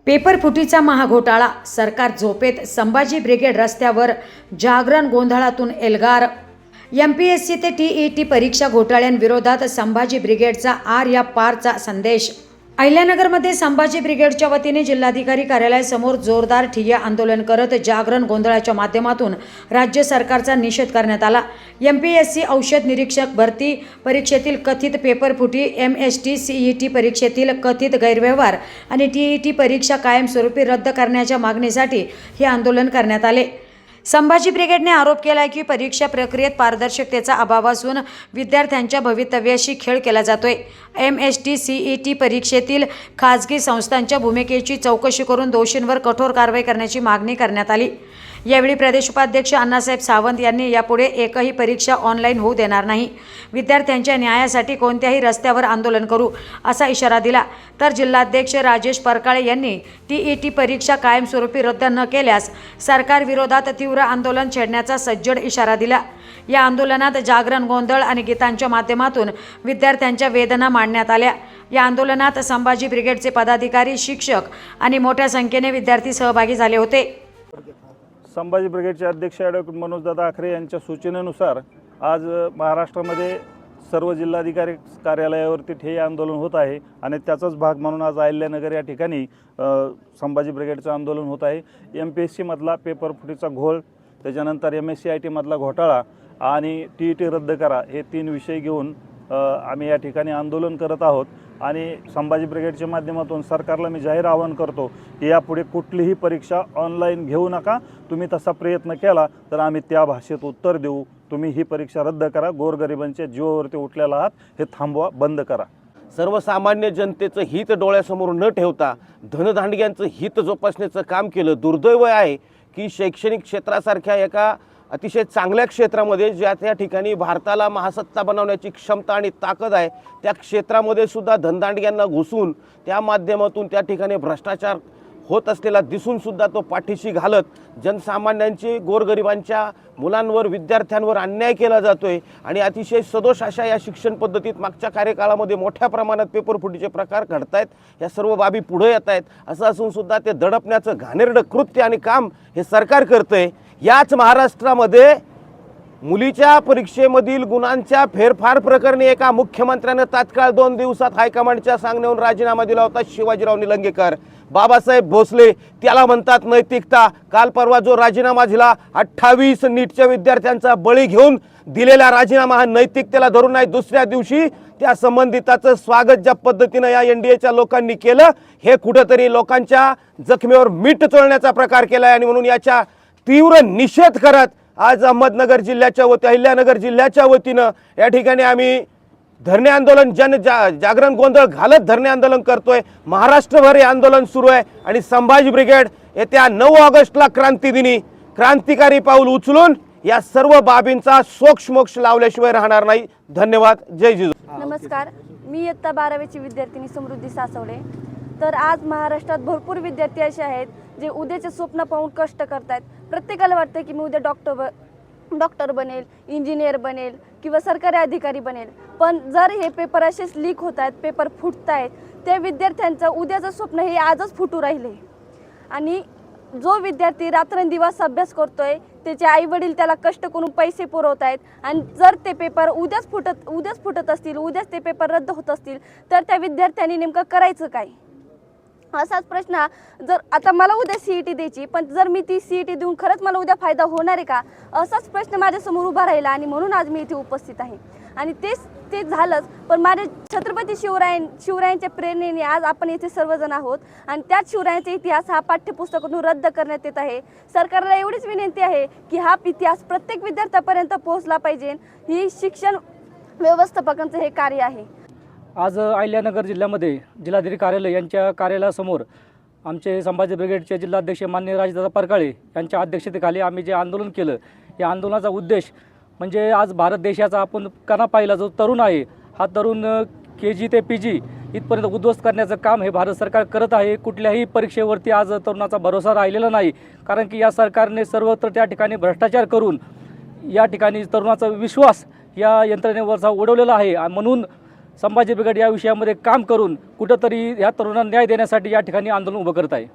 Paper फुटीचा महाघोटाळा, सरकार झोपेत, Sambhaji brigade रस्त्यावर, जागरण गोंधळातून एल्गार. एमपीएससी ते टीईटी परीक्षा घोटाळ्यांविरोधात संभाजी ब्रिगेडचा आर या पारचा संदेश. अहिल्यानगरमध्ये संभाजी ब्रिगेडच्या वतीने जिल्हाधिकारी कार्यालयासमोर जोरदार ठिय्या आंदोलन करत जागरण गोंधळाच्या माध्यमातून राज्य सरकारचा निषेध करण्यात आला. एमपीएससी औषध निरीक्षक भरती परीक्षेतील कथित पेपरफुटी, एमएसटी सीईटी परीक्षेतील कथित गैरव्यवहार आणि टीईटी परीक्षा कायमस्वरूपी रद्द करण्याच्या मागणीसाठी हे आंदोलन करण्यात आले. संभाजी ब्रिगेडने आरोप केला आहे की परीक्षा प्रक्रियेत पारदर्शकतेचा अभाव असून विद्यार्थ्यांच्या भवितव्याशी खेळ केला जातोय. एमएसटी सीईटी परीक्षेतील खाजगी संस्थांच्या भूमिकेची चौकशी करून दोषींवर कठोर कारवाई करण्याची मागणी करण्यात आली. यावेळी प्रदेश उपाध्यक्ष अण्णासाहेब सावंत यांनी यापुढे एकही परीक्षा ऑनलाईन होऊ देणार नाही, विद्यार्थ्यांच्या न्यायासाठी कोणत्याही रस्त्यावर आंदोलन करू असा इशारा दिला. तर जिल्हाध्यक्ष राजेश परकाळे यांनी टीईटी परीक्षा कायमस्वरूपी रद्द न केल्यास सरकारविरोधात तीव्र आंदोलन छेडण्याचा सज्जड इशारा दिला. या आंदोलनात जागरण गोंधळ आणि गीतांच्या माध्यमातून विद्यार्थ्यांच्या वेदना मांडण्यात आल्या. या आंदोलनात संभाजी ब्रिगेडचे पदाधिकारी, शिक्षक आणि मोठ्या संख्येने विद्यार्थी सहभागी झाले होते. संभाजी ब्रिगेडचे अध्यक्ष ॲडव्होकेट मनोजदादा आखरे यांच्या सूचनेनुसार आज महाराष्ट्रामध्ये सर्व जिल्हाधिकारी कार्यालयावरती ठिय्या आंदोलन होत आहे आणि त्याचाच भाग म्हणून आज अहिल्यानगर या ठिकाणी संभाजी ब्रिगेडचं आंदोलन होत आहे. एमपीएससीमधला पेपर फुटीचा घोळ, त्याच्यानंतर MSc-IT मधला घोटाळा आणि टीईटी रद्द करा हे 3 विषय घेऊन आम्ही या ठिकाणी आंदोलन करत आहोत. आणि संभाजी ब्रिगेडच्या माध्यमातून सरकारला मी जाहीर आवाहन करतो की यापुढे कुठलीही परीक्षा ऑनलाईन घेऊ नका. तुम्ही तसा प्रयत्न केला तर आम्ही त्या भाषेत उत्तर देऊ. तुम्ही ही परीक्षा रद्द करा. गोरगरिबांच्या जीवावरती उठलेला आहात, हे थांबवा, बंद करा. सर्वसामान्य जनतेचं हित डोळ्यासमोर न ठेवता धनदांडग्यांचं हित जोपासण्याचं काम केलं. दुर्दैव आहे की शैक्षणिक क्षेत्रासारख्या एका अतिशय चांगल्या क्षेत्रामध्ये ज्या त्या ठिकाणी भारताला महासत्ता बनवण्याची क्षमता आणि ताकद आहे, त्या क्षेत्रामध्ये सुद्धा धनदांडग्यांना घुसून त्या माध्यमातून त्या ठिकाणी भ्रष्टाचार होत असलेला दिसून सुद्धा तो पाठीशी घालत जनसामान्यांची, गोरगरिबांच्या मुलांवर, विद्यार्थ्यांवर अन्याय केला जातोय. आणि अतिशय सदोष अशा या शिक्षण पद्धतीत मागच्या कार्यकाळामध्ये मोठ्या प्रमाणात पेपरफुटीचे प्रकार घडत आहेत. या सर्व बाबी पुढे येत आहेत. असं असून सुद्धा ते दडपण्याचं घाणेरडं कृत्य आणि काम हे सरकार करतंय. याच महाराष्ट्रामध्ये मुलीच्या परीक्षेमधील गुणांच्या फेरफार प्रकरणी एका मुख्यमंत्र्यानं तात्काळ 2 दिवसात हायकमांडच्या सांगण्यावरून राजीनामा दिला होता. शिवाजीराव निलंगेकर, बाबासाहेब भोसले, त्याला म्हणतात नैतिकता. काल परवा जो राजीनामा दिला, 28 नीटच्या विद्यार्थ्यांचा बळी घेऊन दिलेला राजीनामा हा नैतिकतेला धरून नाही. दुसऱ्या दिवशी त्या संबंधिताचं स्वागत ज्या पद्धतीनं या NDAच्या लोकांनी केलं, हे कुठंतरी लोकांच्या जखमेवर मीठ चोळण्याचा प्रकार केला आहे. आणि म्हणून याच्या तीव्र निषेध करत आज अहमदनगर जिल्ह्याच्या अहिल्यानगर जिल्ह्याच्या वतीनं या ठिकाणी आम्ही धरणे आंदोलन, जागरण गोंधळ घालत धरणे आंदोलन करतोय. महाराष्ट्रभर हे आंदोलन सुरू आहे. आणि संभाजी ब्रिगेड येत्या 9 ऑगस्टला क्रांतिदिनी क्रांतिकारी पाऊल उचलून या सर्व बाबींचा सोक्षमोक्ष लावल्याशिवाय राहणार नाही. धन्यवाद. जय जिजाऊ. नमस्कार, मी इयत्ता 12वीची विद्यार्थिनी समृद्धी सासवडे. तर आज महाराष्ट्रात भरपूर विद्यार्थी असे आहेत जे उद्याचे स्वप्न पाहून कष्ट करतात. प्रत्येकाला वाटतं की मी उद्या डॉक्टर बनेल, इंजिनियर बनेल किंवा सरकारी अधिकारी बनेल. पण जर हे पेपर असेच लीक होत आहेत, पेपर फुटत आहेत, त्या विद्यार्थ्यांचं उद्याचं स्वप्न हे आजच फुटू राहिले. आणि जो विद्यार्थी रात्रंदिवस अभ्यास करतोय, त्याचे आई वडील त्याला कष्ट करून पैसे पुरवत आहेत. आणि जर ते पेपर उद्याच फुटत असतील, उद्याच ते पेपर रद्द होत असतील, तर त्या विद्यार्थ्यांनी नेमकं करायचं काय? असाच प्रश्न जर आता मला उद्या CET द्यायची, पण जर मी ती CET देऊन खरंच मला उद्या फायदा होणार आहे का, असाच प्रश्न माझ्यासमोर उभा राहिला. आणि म्हणून आज मी इथे उपस्थित आहे. आणि ते झालंच, पण माझे छत्रपती शिवरायांच्या प्रेरणेने आज आपण इथे सर्वजण आहोत. आणि त्याच शिवरायांचा इतिहास हा पाठ्यपुस्तकातून रद्द करण्यात येत आहे. सरकारला एवढीच विनंती आहे की हा इतिहास प्रत्येक विद्यार्थ्यापर्यंत पोहोचला पाहिजे. ही शिक्षण व्यवस्थापकांचं हे कार्य आहे. आज अहिल्यानगर जिल्ह्यामध्ये जिल्हाधिकारी कार्यालय यांच्या कार्यालयासमोर आमचे संभाजी ब्रिगेडचे जिल्हाध्यक्ष माननीय राजेशदादा परकाळे यांच्या अध्यक्षतेखाली आम्ही जे आंदोलन केलं, या आंदोलनाचा उद्देश म्हणजे आज भारत देशाचा आपण कणा पाहिला जो तरुण आहे, हा तरुण KG ते PG इथपर्यंत उद्ध्वस्त करण्याचं काम हे भारत सरकार करत आहे. कुठल्याही परीक्षेवरती आज तरुणाचा भरोसा राहिलेला नाही, कारण की या सरकारने सर्वत्र त्या ठिकाणी भ्रष्टाचार करून या ठिकाणी तरुणाचा विश्वास या यंत्रणेवरचा उडवलेला आहे. म्हणून संभाजी ब्रिगेड या विषयामध्ये काम करून कुठंतरी या तरुणांना न्याय देण्यासाठी या ठिकाणी आंदोलन उभं करत आहे.